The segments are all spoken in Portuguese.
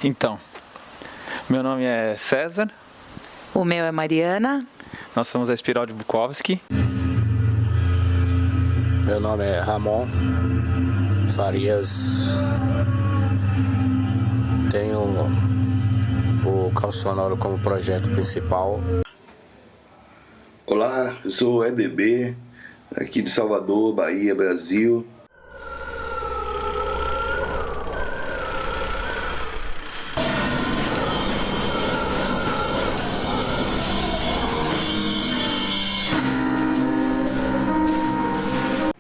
Então, meu nome é César. O meu é Mariana. Nós somos a Espiral de Bukowski. Meu nome é Ramon Farias. Tenho o Caos Sonoro como projeto principal. Olá, eu sou o EDB, aqui de Salvador, Bahia, Brasil.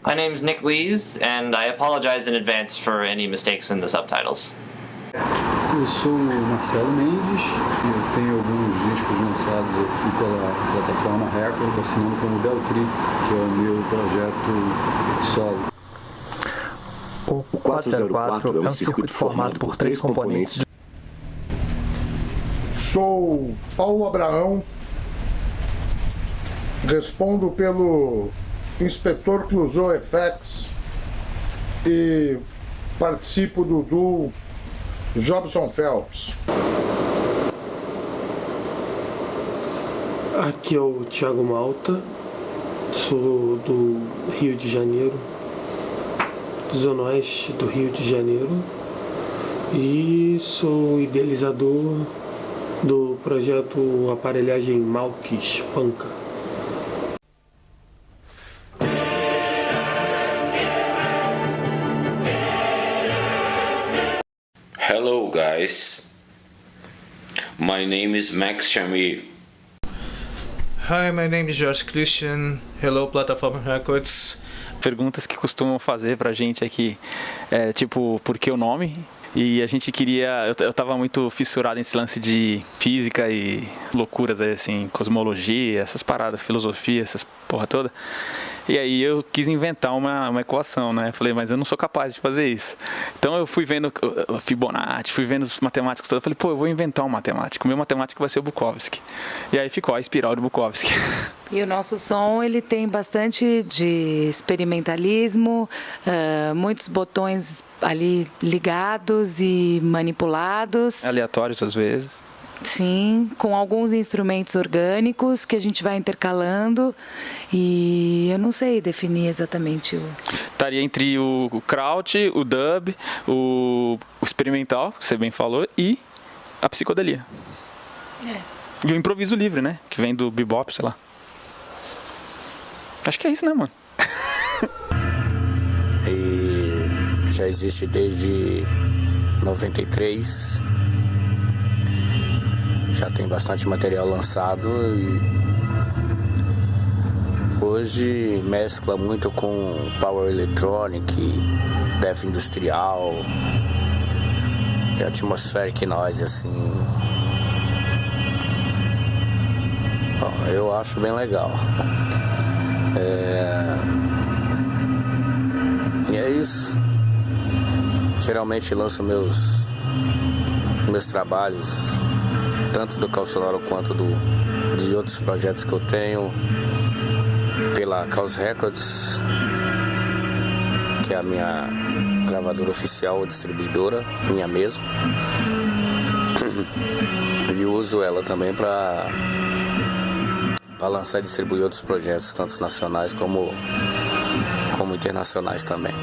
My name's Nick Lees, and I apologize in advance for any mistakes in the subtitles. Eu sou o Marcelo Mendes, eu tenho alguns discos lançados aqui pela plataforma Record, assinando como Beltri, que é o meu projeto solo. O 404 é um circuito formado por 3 componentes. Sou Paulo Abraão, respondo pelo Inspetor Clouseau FX e participo do duo Jobson Phelps. Aqui é o Thiago Malta, sou do Rio de Janeiro, Zona Oeste do Rio de Janeiro, e sou idealizador do projeto Aparelhagem Malkis Panca. Hello guys, my name is Max Shamir. Hi, my name is Josh Christian. Hello, Plataforma Records. Perguntas que costumam fazer pra gente aqui é tipo, por que o nome? E a gente queria, eu tava muito fissurado nesse lance de física e loucuras assim, cosmologia, essas paradas, filosofia, essas porra toda. E aí eu quis inventar uma equação, né? Falei, mas eu não sou capaz de fazer isso. Então eu fui vendo Fibonacci, fui vendo os matemáticos todos. Falei, pô, eu vou inventar um matemático. O meu matemático vai ser o Bukowski. E aí ficou a Espiral de Bukowski. E o nosso som, ele tem bastante de experimentalismo, muitos botões ali ligados e manipulados. Aleatórios às vezes. Sim, com alguns instrumentos orgânicos que a gente vai intercalando, e eu não sei definir exatamente o... Estaria entre o kraut, o dub, o experimental, que você bem falou, e a psicodelia. E o improviso livre, né? Que vem do bebop, sei lá. Acho que é isso, né, mano? E já existe desde 93. Já tem bastante material lançado e hoje mescla muito com Power Electronic, Death Industrial e Atmospheric Noise, assim. Bom, eu acho bem legal. E é isso. Geralmente lanço meus trabalhos, tanto do Caos Sonoro quanto de outros projetos que eu tenho, pela Caos Records, que é a minha gravadora oficial, distribuidora, minha mesmo. E uso ela também para lançar e distribuir outros projetos, tanto nacionais como internacionais também.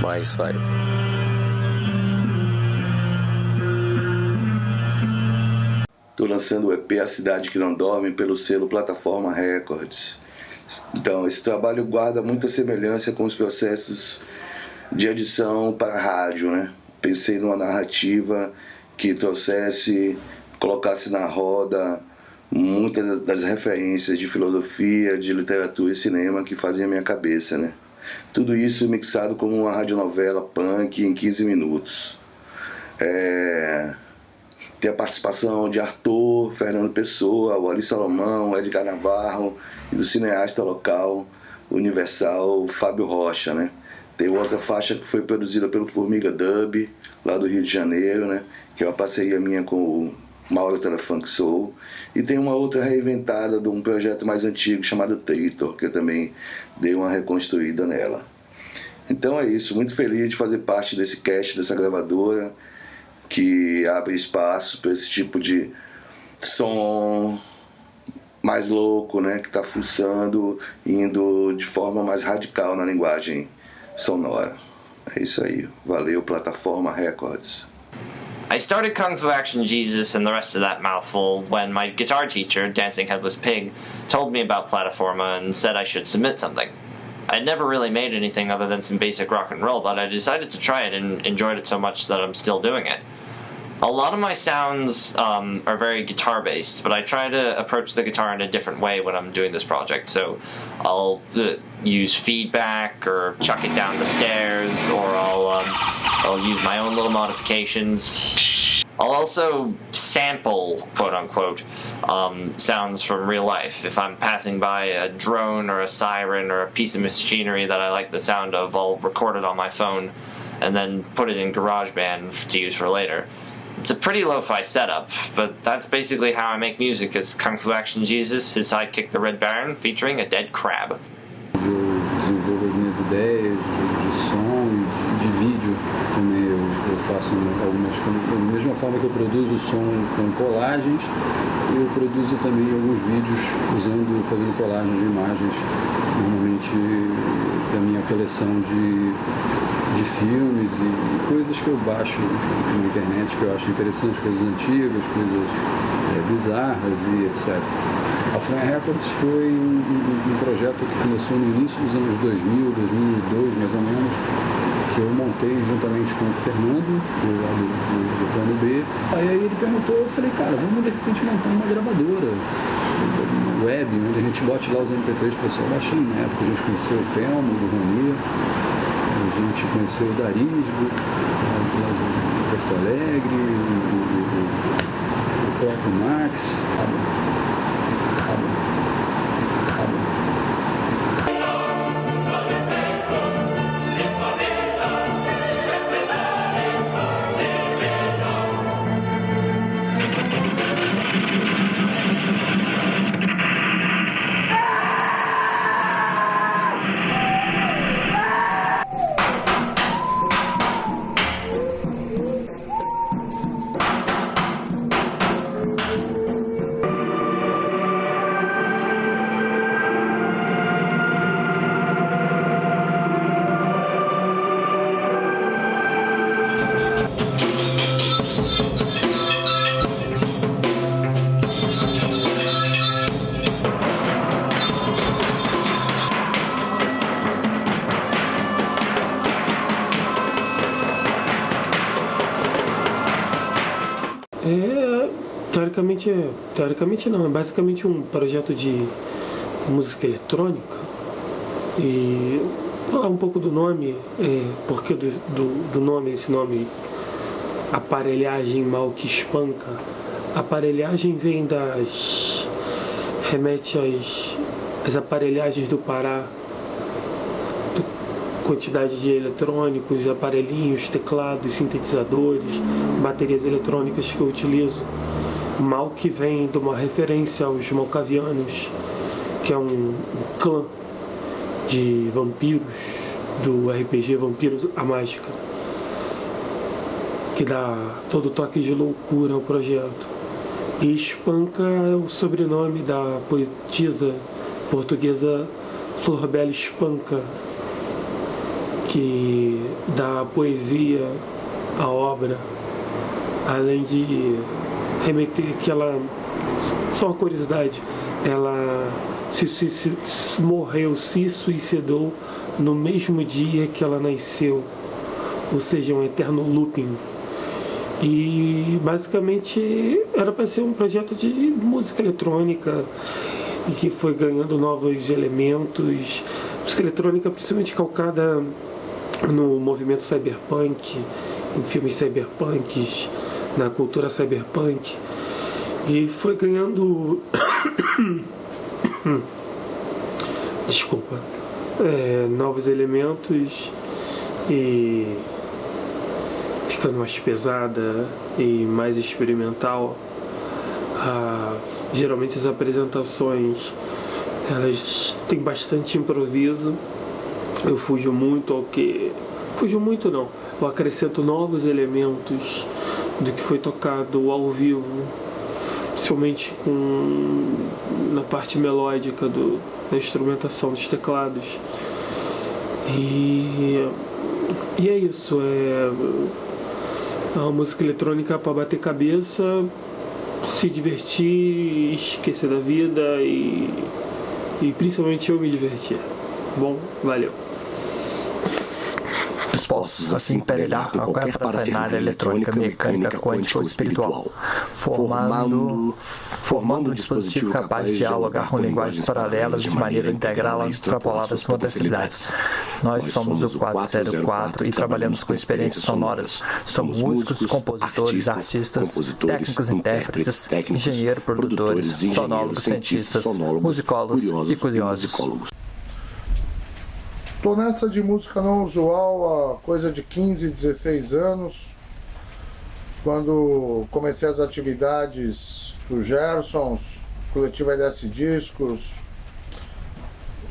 Bom, é isso aí. Estou lançando o EP A Cidade Que Não Dorme pelo selo Plataforma Records. Então, esse trabalho guarda muita semelhança com os processos de edição para rádio, né? Pensei numa narrativa que colocasse na roda muitas das referências de filosofia, de literatura e cinema que fazem a minha cabeça, né? Tudo isso mixado como uma radionovela punk em 15 minutos. Tem a participação de Arthur, Fernando Pessoa, Wally Salomão, Edgar Navarro e do cineasta local universal Fábio Rocha, né? Tem outra faixa que foi produzida pelo Formiga Dub, lá do Rio de Janeiro, né? Que é uma parceria minha com o Mauro Telefunk Soul. E tem uma outra reinventada de um projeto mais antigo chamado Tritor, que eu também dei uma reconstruída nela. Então é isso, muito feliz de fazer parte desse cast, dessa gravadora, que abre espaço para esse tipo de som mais louco, né, que está fuçando, indo de forma mais radical na linguagem sonora. É isso aí, valeu Plataforma Records. I started Kung Fu Action Jesus and the rest of that mouthful when my guitar teacher, Dancing Headless Pig, told me about Plataforma and said I should submit something. I'd never really made anything other than some basic rock and roll, but I decided to try it and enjoyed it so much that I'm still doing it. A lot of my sounds are very guitar-based, but I try to approach the guitar in a different way when I'm doing this project. So I'll use feedback, or chuck it down the stairs, or I'll use my own little modifications. I'll also sample, quote-unquote, sounds from real life. If I'm passing by a drone or a siren or a piece of machinery that I like the sound of, I'll record it on my phone and then put it in GarageBand to use for later. It's a pretty lo-fi setup, but that's basically how I make music as Kung Fu Action Jesus, his sidekick the Red Baron, featuring a dead crab. Eu desenvolvo as minhas ideias de som e de vídeo também. Eu faço algumas coisas. Da mesma forma que eu produzo o som com colagens, eu produzo também alguns vídeos fazendo colagens de imagens, normalmente da minha coleção de filmes e coisas que eu baixo na internet que eu acho interessantes, coisas antigas, coisas bizarras e etc. A Fran Records foi um projeto que começou no início dos anos 2000, 2002 mais ou menos, que eu montei juntamente com o Fernando, do Plano B. Aí ele perguntou, eu falei, cara, vamos de repente montar uma gravadora web, onde a gente bote lá os MP3 para o pessoal baixando. Na época a gente conheceu o Telmo, do Rony, a gente conheceu o Darisgo, lá de Porto Alegre, o próprio Max. Teoricamente não, é basicamente um projeto de música eletrônica. E falar um pouco do nome, porque do nome, esse nome aparelhagem mal que espanca. Aparelhagem remete às aparelhagens do Pará, quantidade de eletrônicos, aparelhinhos, teclados, sintetizadores, baterias eletrônicas que eu utilizo. Mal que vem de uma referência aos Malkavianos, que é um clã de vampiros do RPG Vampiros a Mágica, que dá todo o toque de loucura ao projeto. E Espanca é o sobrenome da poetisa portuguesa Florbela Espanca, que dá poesia à obra, além de remeter que ela, só uma curiosidade, ela se suicidou no mesmo dia que ela nasceu, ou seja, um eterno looping. E basicamente era para ser um projeto de música eletrônica e que foi ganhando novos elementos, música eletrônica principalmente calcada no movimento cyberpunk, em filmes cyberpunks, na cultura cyberpunk, e foi ganhando novos elementos e ficando mais pesada e mais experimental. Geralmente as apresentações elas têm bastante improviso eu fujo muito ao que... Fujo muito não, eu acrescento novos elementos do que foi tocado ao vivo, principalmente na parte melódica da instrumentação dos teclados. E é isso, é uma música eletrônica para bater cabeça, se divertir, esquecer da vida e principalmente eu me divertir. Bom, valeu. Dispostos a se emparelhar com qualquer parafernália eletrônica, mecânica, quântica ou espiritual, formando um dispositivo capaz de dialogar com linguagens paralelas de maneira a integrá-las e extrapolá-las às modernidades. Nós somos o 404 e trabalhamos com experiências sonoras. Somos músicos, compositores, artistas, técnicos, intérpretes, engenheiros, produtores, sonólogos, cientistas, musicólogos e curiosos. Estou nessa de música não usual há coisa de 15, 16 anos, quando comecei as atividades do Gersons, Coletivo LS Discos,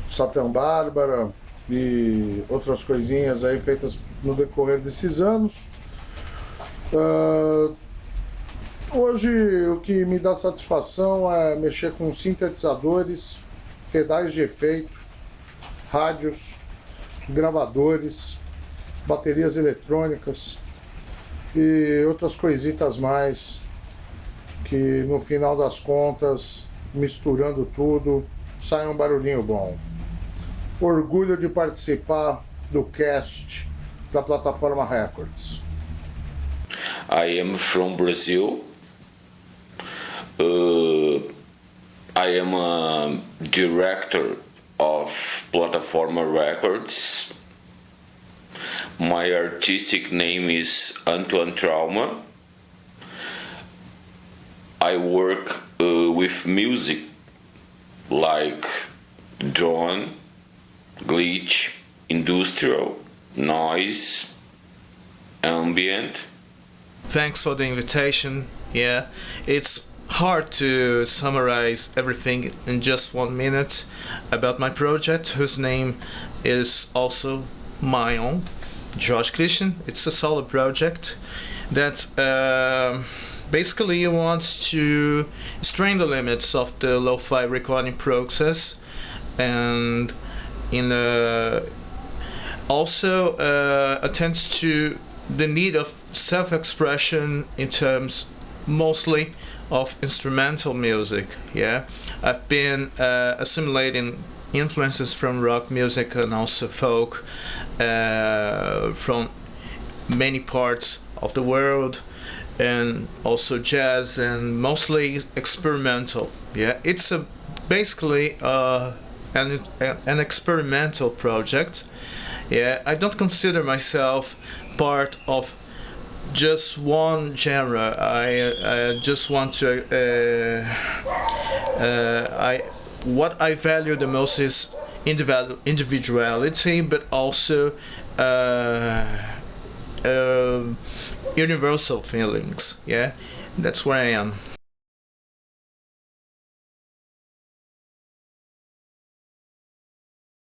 Satã Bárbara e outras coisinhas aí feitas no decorrer desses anos. Hoje o que me dá satisfação é mexer com sintetizadores, pedais de efeito, rádios, gravadores, baterias eletrônicas e outras coisitas mais que no final das contas, misturando tudo, sai um barulhinho bom. Orgulho de participar do cast da Plataforma Records. I am from Brazil. I am a director of Plataforma Records. My artistic name is Antoine Trauma. I work with music like drone, glitch, industrial, noise, ambient. Thanks for the invitation. Yeah, it's hard to summarize everything in just 1 minute about my project, whose name is also my own, Jorge Christian. It's a solo project that basically wants to strain the limits of the lo-fi recording process and also attends to the need of self-expression in terms mostly of instrumental music. Yeah, I've been assimilating influences from rock music and also folk from many parts of the world, and also jazz and mostly experimental. Yeah, it's basically an experimental project. Yeah, I don't consider myself part of just one genre. I just want to what I value the most is individuality, but also universal feelings. Yeah, that's where I am.